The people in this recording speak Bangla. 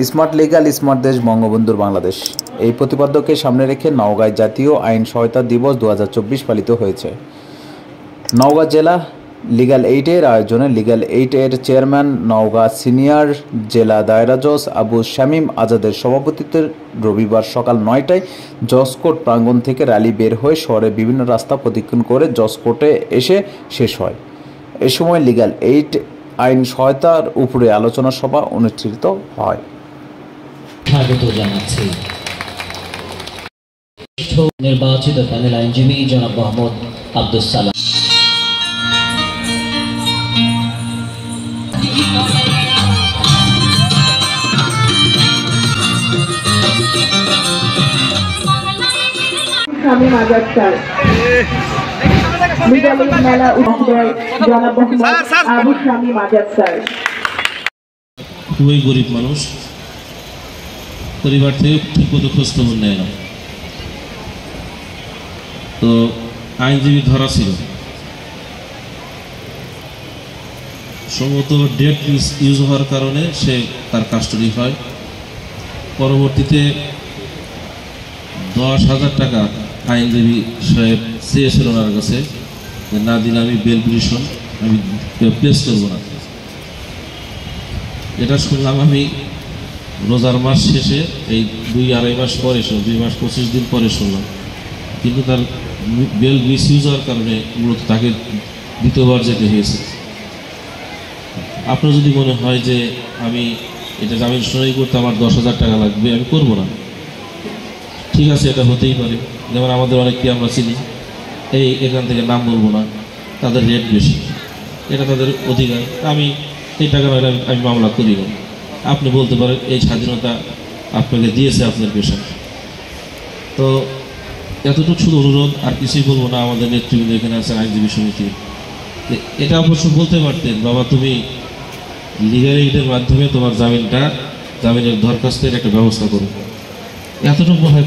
স্মার্ট লিগাল স্মার্ট দেশ বঙ্গবন্ধুর বাংলাদেশ এই প্রতিপাদ্যকে সামনে রেখে নওগাঁয় জাতীয় আইন সহায়তা দিবস 2024 পালিত হয়েছে। নওগাঁ জেলা লিগ্যাল এইডের আয়োজনে লিগ্যাল এইডের চেয়ারম্যান নওগাঁ সিনিয়র জেলা দায়রা জজ আবু শামীম আজাদের সভাপতিত্বে রবিবার সকাল 9টায় জজ কোর্ট প্রাঙ্গণ থেকে র্যালি বের হয়ে শহরের বিভিন্ন রাস্তা প্রদক্ষিণ করে জজ কোর্টে এসে শেষ হয়। এ সময় লিগ্যাল এইড আইন সহায়তার উপরে আলোচনা সভা অনুষ্ঠিত হয়। স্বাগত জানাচ্ছি নির্বাচিত প্যানেল আইনজীবী জনাব মোহাম্মদ আব্দুস সালাম। স্বামী আজাদ স্যার, লিগ্যাল এইড মেলা উদ্যোগ জনাব মোহাম্মদ আবু স্বামী আজাদ স্যার। খুবই গরিব মানুষ, পরিবার থেকে ঠিকমতো খোঁজখবর নেয় না, তো আইনজীবী ধরা ছিল। সম্ভবত ডেট ইউজ হওয়ার কারণে সে তার কাস্টডি হয়। পরবর্তীতে 10,000 টাকা আইনজীবী সাহেব চেয়েছিল ওনার কাছে, না দিলে আমি বেল পিটিশন আমি পেশ করবো না। এটা শুনলাম আমি রোজার মাস শেষে, এই 2-2.5 মাস পরে, 2 মাস 25 দিন পরে শুনলাম। কিন্তু তার বেল মিস ইউজ হওয়ার কারণে মূলত তাকে দ্বিতীয়বার যেতে হয়েছে। আপনার যদি মনে হয় যে আমি এটা জামিন শুনানি করতে আমার 10,000 টাকা লাগবে, আমি করবো না, ঠিক আছে, এটা হতেই পারে। যেমন আমাদের অনেককে আমরা চিনি, এখান থেকে নাম বলবো না, তাদের রেট বেশি, এটা তাদের অধিকার। আমি এই টাকা নয় আমি মামলা করি না। আপনি বলতে পারেন এই স্বাধীনতা আপনাকে দিয়েছে আপনার পেশা। তো এতটুকু শুধু অনুরোধ, আর কিছুই বলবো না। আমাদের নেতৃবৃন্দ এখানে আছেন আইনজীবী সমিতি, এটা অবশ্য বলতে পারতেন, বাবা তুমি লিগ্যাল এইডের মাধ্যমে তোমার জামিনের দরখাস্তের একটা ব্যবস্থা করো, এতটুকু হয়